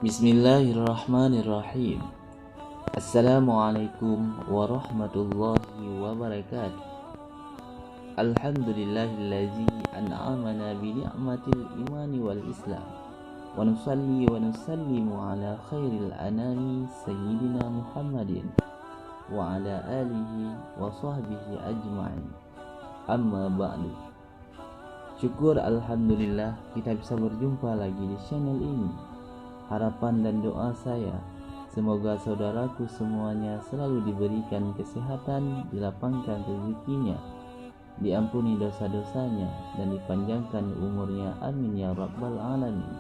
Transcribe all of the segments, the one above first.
Bismillahirrahmanirrahim. Assalamualaikum warahmatullahi wabarakatuh. Alhamdulillahillazi an'amana bi ni'matil imani wal islam. Wa nusalli wa nusallimu ala khairil anami sayyidina Muhammadin wa ala alihi wa sahbihi ajma'in. Amma ba'du. Syukur alhamdulillah kita bisa berjumpa lagi di channel ini. Harapan dan doa saya, semoga saudaraku semuanya selalu diberikan kesehatan, dilapangkan rezekinya, diampuni dosa-dosanya, dan dipanjangkan umurnya. Amin ya rabbal alamin.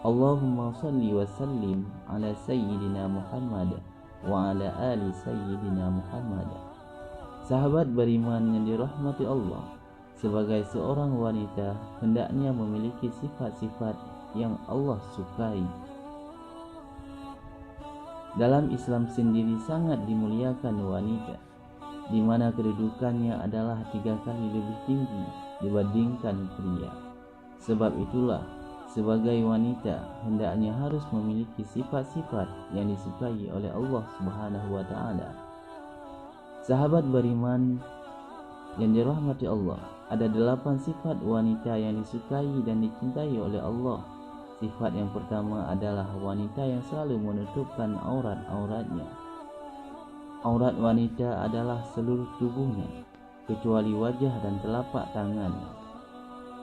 Allahumma salli wa sallim ala sayyidina Muhammad wa ala ali sayyidina Muhammad. Sahabat beriman yang dirahmati Allah, sebagai seorang wanita hendaknya memiliki sifat-sifat yang Allah sukai. Dalam Islam sendiri sangat dimuliakan wanita, di mana kedudukannya adalah 3 kali lebih tinggi dibandingkan pria. Sebab itulah, sebagai wanita hendaknya harus memiliki sifat-sifat yang disukai oleh Allah Subhanahu wa taala. Sahabat beriman yang dirahmati Allah, ada 8 sifat wanita yang disukai dan dicintai oleh Allah. Sifat yang pertama adalah wanita yang selalu menutupkan aurat-auratnya. Aurat wanita adalah seluruh tubuhnya, kecuali wajah dan telapak tangannya.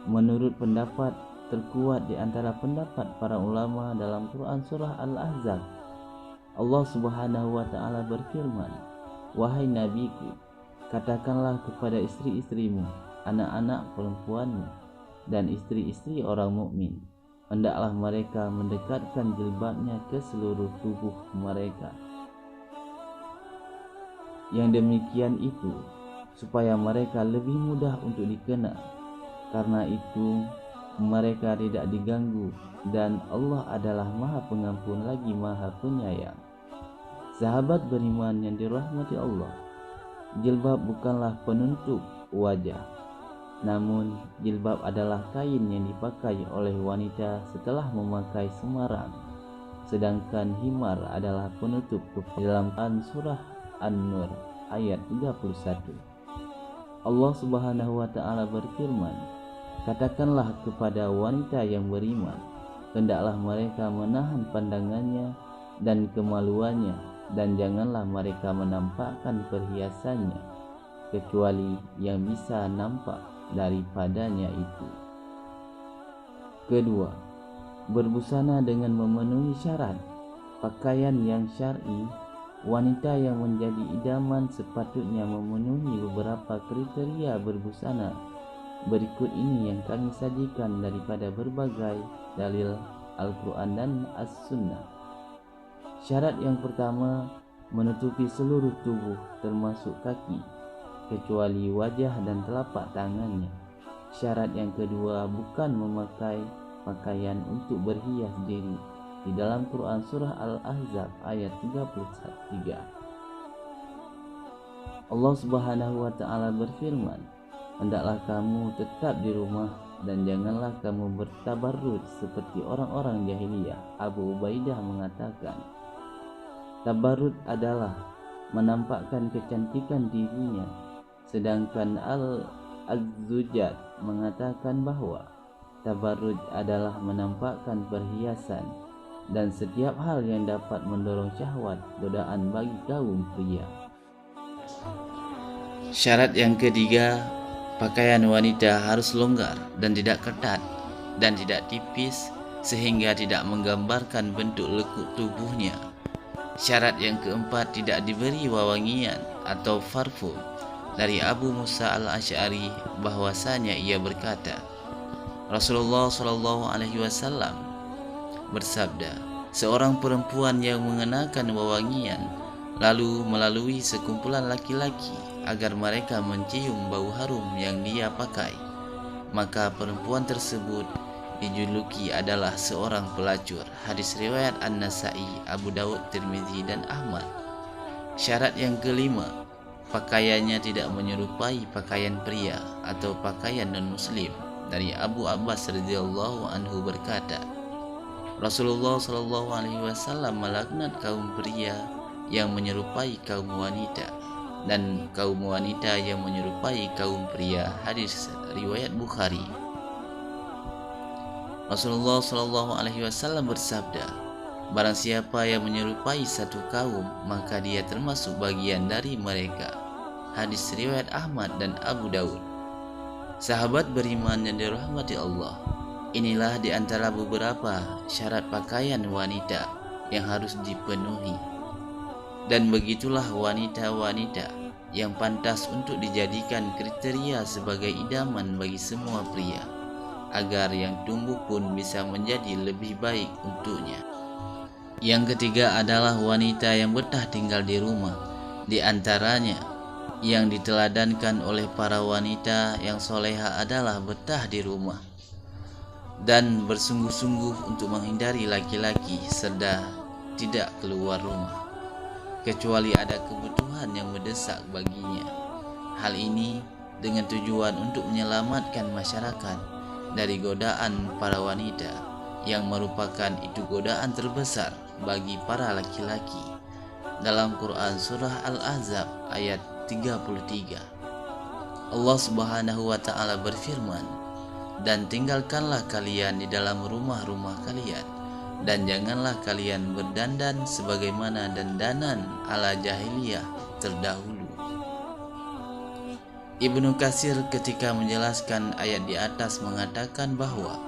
Menurut pendapat terkuat di antara pendapat para ulama dalam Quran surah Al-Ahzab, Allah Subhanahu wa taala berfirman, "Wahai nabiku, katakanlah kepada istri-istrimu, anak-anak perempuanmu, dan istri-istri orang mukmin, hendaklah mereka mendekatkan jilbabnya ke seluruh tubuh mereka." Yang demikian itu supaya mereka lebih mudah untuk dikenal. Karena itu mereka tidak diganggu, dan Allah adalah Maha Pengampun lagi Maha Penyayang. Sahabat beriman yang dirahmati Allah, jilbab bukanlah penutup wajah, namun jilbab adalah kain yang dipakai oleh wanita setelah memakai semarang. Sedangkan himar adalah penutup kepala. Dalam surah An-Nur ayat 31, Allah Subhanahu wa taala berfirman, "Katakanlah kepada wanita yang beriman, hendaklah mereka menahan pandangannya dan kemaluannya, dan janganlah mereka menampakkan perhiasannya, kecuali yang bisa nampak daripadanya itu." Kedua, berbusana dengan memenuhi syarat. Pakaian yang syar'i. Wanita yang menjadi idaman sepatutnya memenuhi beberapa kriteria berbusana. Berikut ini yang kami sajikan daripada berbagai dalil Al-Quran dan As-Sunnah. Syarat yang pertama, menutupi seluruh tubuh termasuk kaki, kecuali wajah dan telapak tangannya. Syarat yang kedua, bukan memakai pakaian untuk berhias diri. Di dalam Quran surah Al-Ahzab ayat 33, Allah Subhanahu wa taala berfirman, "Hendaklah kamu tetap di rumah dan janganlah kamu bertabarruj seperti orang-orang jahiliyah." Abu Ubaidah mengatakan, tabarruj adalah menampakkan kecantikan dirinya, sedangkan Al-Zujat mengatakan bahwa tabarruj adalah menampakkan perhiasan dan setiap hal yang dapat mendorong syahwat godaan bagi kaum pria. Syarat yang ketiga, pakaian wanita harus longgar dan tidak ketat dan tidak tipis sehingga tidak menggambarkan bentuk lekuk tubuhnya. Syarat yang keempat, tidak diberi wewangian atau parfum. Dari Abu Musa al-Asy'ari bahwasanya ia berkata, Rasulullah Shallallahu alaihi wasallam bersabda, "Seorang perempuan yang mengenakan wewangian lalu melalui sekumpulan laki-laki agar mereka mencium bau harum yang dia pakai, maka perempuan tersebut dijuluki adalah seorang pelacur." Hadis riwayat An-Nasa'i, Abu Daud, Tirmizi, dan Ahmad. Syarat yang kelima, pakaiannya tidak menyerupai pakaian pria atau pakaian non-muslim. Dari Abu Abbas radhiyallahu anhu berkata, Rasulullah Shallallahu Alaihi Wasallam melaknat kaum pria yang menyerupai kaum wanita dan kaum wanita yang menyerupai kaum pria. Hadis riwayat Bukhari. Rasulullah Shallallahu Alaihi Wasallam bersabda, barang siapa yang menyerupai satu kaum, maka dia termasuk bagian dari mereka. Hadis riwayat Ahmad dan Abu Daud. Sahabat beriman yang dirahmati Allah, inilah di antara beberapa syarat pakaian wanita yang harus dipenuhi. Dan begitulah wanita-wanita yang pantas untuk dijadikan kriteria sebagai idaman bagi semua pria, agar yang tumbuh pun bisa menjadi lebih baik untuknya. Yang ketiga adalah wanita yang betah tinggal di rumah. Di antaranya yang diteladankan oleh para wanita yang soleha adalah betah di rumah dan bersungguh-sungguh untuk menghindari laki-laki serta tidak keluar rumah kecuali ada kebutuhan yang mendesak baginya. Hal ini dengan tujuan untuk menyelamatkan masyarakat dari godaan para wanita yang merupakan itu godaan terbesar bagi para laki-laki. Dalam Quran surah Al-Ahzab ayat 33, Allah Subhanahu wa taala berfirman, dan tinggalkanlah kalian di dalam rumah-rumah kalian, dan janganlah kalian berdandan sebagaimana dandanan ala jahiliyah terdahulu. Ibnu Katsir ketika menjelaskan ayat di atas mengatakan bahwa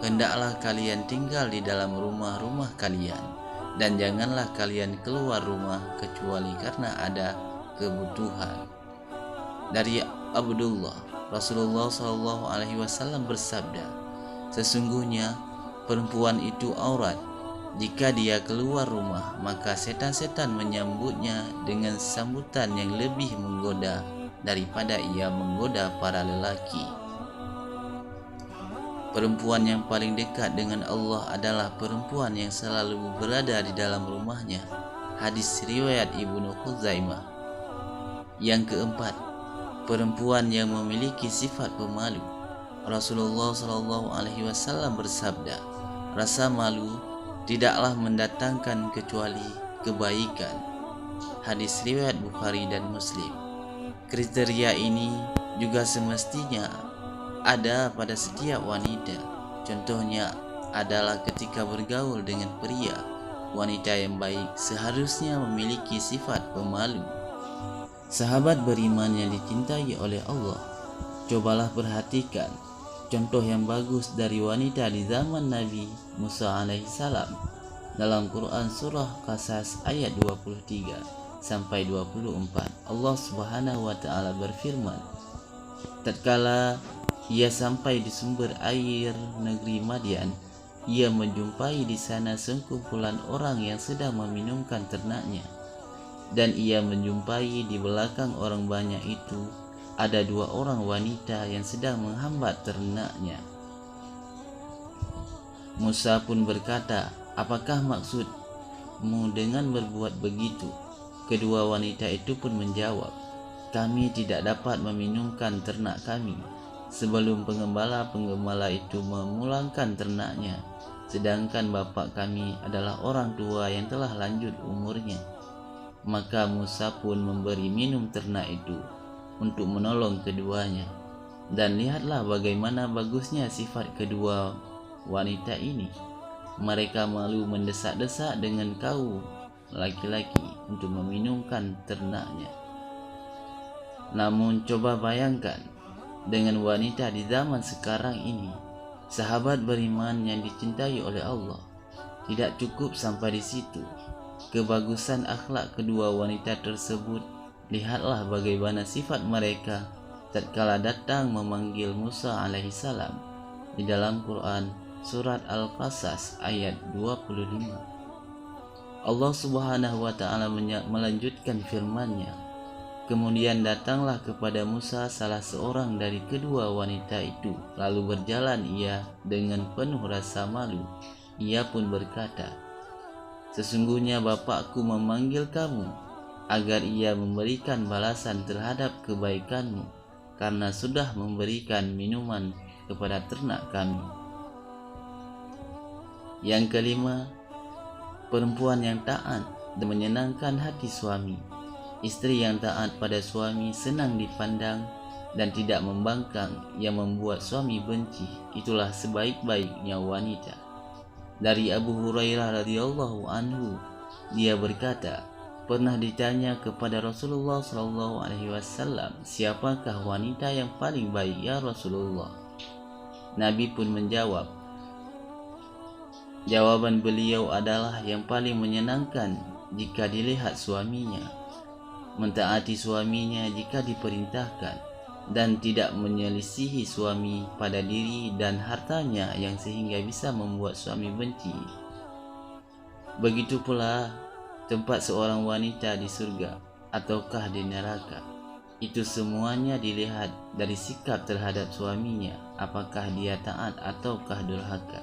hendaklah kalian tinggal di dalam rumah-rumah kalian dan janganlah kalian keluar rumah kecuali karena ada kebutuhan. Dari Abdullah, Rasulullah Shallallahu Alaihi Wasallam bersabda, sesungguhnya perempuan itu aurat. Jika dia keluar rumah, maka setan-setan menyambutnya dengan sambutan yang lebih menggoda daripada ia menggoda para lelaki. Perempuan yang paling dekat dengan Allah adalah perempuan yang selalu berada di dalam rumahnya. Hadis riwayat Ibnu Khuzaimah. Yang keempat, perempuan yang memiliki sifat pemalu. Rasulullah Shallallahu Alaihi Wasallam bersabda, rasa malu tidaklah mendatangkan kecuali kebaikan. Hadis riwayat Bukhari dan Muslim. Kriteria ini juga semestinya ada pada setiap wanita. Contohnya adalah ketika bergaul dengan pria, wanita yang baik seharusnya memiliki sifat pemalu. Sahabat beriman yang dicintai oleh Allah, cobalah perhatikan contoh yang bagus dari wanita di zaman Nabi Musa alaihissalam. Dalam Quran surah Qasas ayat 23 sampai 24, Allah Subhanahu wa taala berfirman, tatkala ia sampai di sumber air negeri Madian, ia menjumpai di sana sekumpulan orang yang sedang meminumkan ternaknya. Dan ia menjumpai di belakang orang banyak itu ada dua orang wanita yang sedang menghambat ternaknya. Musa pun berkata, apakah maksudmu dengan berbuat begitu? Kedua wanita itu pun menjawab, kami tidak dapat meminumkan ternak kami sebelum pengembala-pengembala itu memulangkan ternaknya, sedangkan bapak kami adalah orang tua yang telah lanjut umurnya. Maka Musa pun memberi minum ternak itu untuk menolong keduanya. Dan lihatlah bagaimana bagusnya sifat kedua wanita ini. Mereka malu mendesak-desak dengan kaum laki-laki untuk meminumkan ternaknya. Namun coba bayangkan dengan wanita di zaman sekarang ini. Sahabat beriman yang dicintai oleh Allah, tidak cukup sampai di situ kebagusan akhlak kedua wanita tersebut. Lihatlah bagaimana sifat mereka tatkala datang memanggil Musa alaihissalam di dalam Quran surat Al-Qasas ayat 25. Allah Subhanahu wa taala melanjutkan firman-Nya, kemudian datanglah kepada Musa salah seorang dari kedua wanita itu, lalu berjalan ia dengan penuh rasa malu. Ia pun berkata, sesungguhnya bapakku memanggil kamu agar ia memberikan balasan terhadap kebaikanmu karena sudah memberikan minuman kepada ternak kami. Yang kelima, perempuan yang taat dan menyenangkan hati suami. Istri yang taat pada suami senang dipandang dan tidak membangkang yang membuat suami benci. Itulah sebaik-baiknya wanita. Dari Abu Hurairah radhiyallahu anhu, dia berkata, pernah ditanya kepada Rasulullah SAW, siapakah wanita yang paling baik ya Rasulullah? Nabi pun menjawab, jawaban beliau adalah yang paling menyenangkan jika dilihat suaminya, mentaati suaminya jika diperintahkan, dan tidak menyelisihi suami pada diri dan hartanya yang sehingga bisa membuat suami benci. Begitu pula tempat seorang wanita di surga ataukah di neraka. Itu semuanya dilihat dari sikap terhadap suaminya, apakah dia taat ataukah durhaka.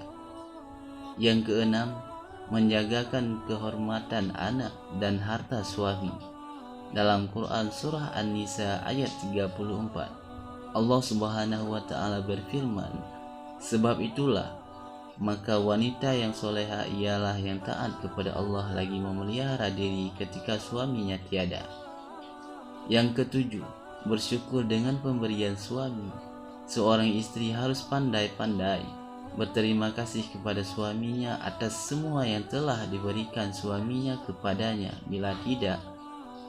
Yang keenam, menjagakan kehormatan anak dan harta suami. Dalam Quran Surah An-Nisa ayat 34, Allah Subhanahu wa Ta'ala berfirman, sebab itulah maka wanita yang soleha ialah yang taat kepada Allah lagi memelihara diri ketika suaminya tiada. Yang ketujuh, bersyukur dengan pemberian suami. Seorang istri harus pandai-pandai berterima kasih kepada suaminya atas semua yang telah diberikan suaminya kepadanya. Bila tidak,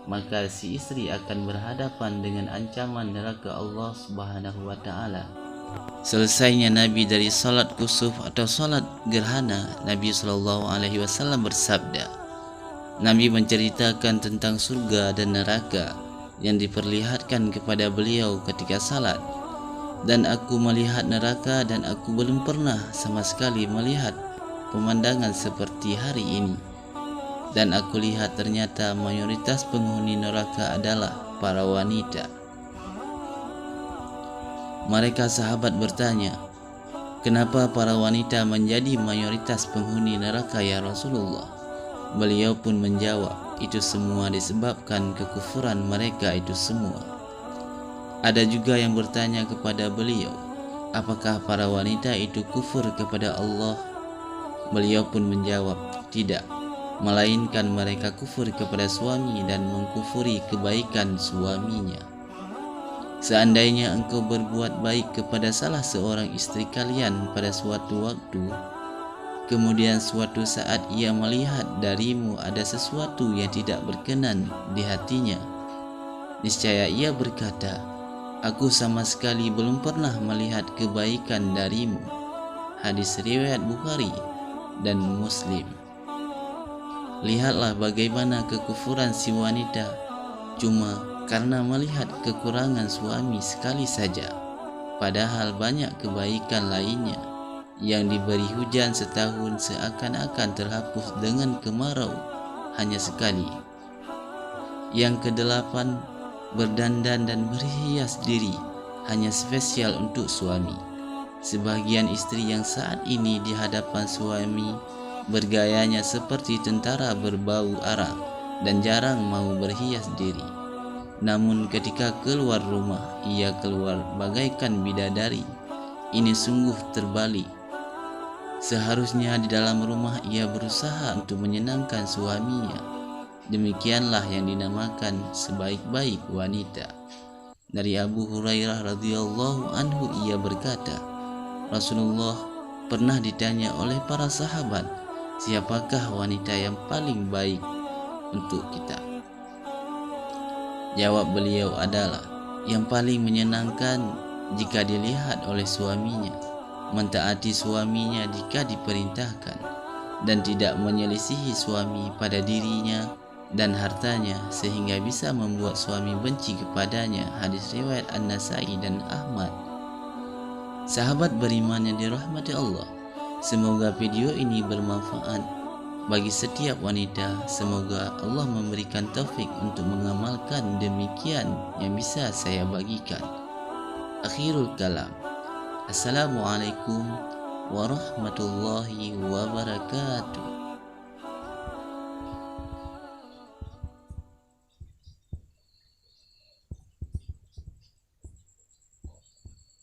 maka si istri akan berhadapan dengan ancaman neraka Allah Subhanahu wa Ta'ala. Selesainya Nabi dari salat kusuf atau salat gerhana, Nabi SAW bersabda, Nabi menceritakan tentang surga dan neraka yang diperlihatkan kepada beliau ketika salat. Dan aku melihat neraka dan aku belum pernah sama sekali melihat pemandangan seperti hari ini. Dan aku lihat ternyata mayoritas penghuni neraka adalah para wanita. Mereka sahabat bertanya, kenapa para wanita menjadi mayoritas penghuni neraka ya Rasulullah? Beliau pun menjawab, itu semua disebabkan kekufuran mereka itu semua. Ada juga yang bertanya kepada beliau, apakah para wanita itu kufur kepada Allah? Beliau pun menjawab, tidak, melainkan mereka kufur kepada suami dan mengkufuri kebaikan suaminya. Seandainya engkau berbuat baik kepada salah seorang istri kalian pada suatu waktu, kemudian suatu saat ia melihat darimu ada sesuatu yang tidak berkenan di hatinya, niscaya ia berkata, aku sama sekali belum pernah melihat kebaikan darimu. Hadis riwayat Bukhari dan Muslim. Lihatlah bagaimana kekufuran si wanita cuma karena melihat kekurangan suami sekali saja, padahal banyak kebaikan lainnya yang diberi hujan setahun seakan-akan terhapus dengan kemarau hanya sekali. Yang kedelapan, berdandan dan berhias diri hanya spesial untuk suami. Sebagian istri yang saat ini di hadapan suami bergayanya seperti tentara berbau arak dan jarang mau berhias diri. Namun ketika keluar rumah, ia keluar bagaikan bidadari. Ini sungguh terbalik. Seharusnya di dalam rumah ia berusaha untuk menyenangkan suaminya. Demikianlah yang dinamakan sebaik-baik wanita. Dari Abu Hurairah radhiyallahu anhu ia berkata, Rasulullah pernah ditanya oleh para sahabat, siapakah wanita yang paling baik untuk kita? Jawab beliau adalah yang paling menyenangkan jika dilihat oleh suaminya, mentaati suaminya jika diperintahkan, dan tidak menyelisihi suami pada dirinya dan hartanya sehingga bisa membuat suami benci kepadanya. Hadis riwayat An-Nasai dan Ahmad. Sahabat beriman yang dirahmati Allah, semoga video ini bermanfaat bagi setiap wanita. Semoga Allah memberikan taufik untuk mengamalkan demikian yang bisa saya bagikan. Akhirul kalam. Assalamualaikum warahmatullahi wabarakatuh.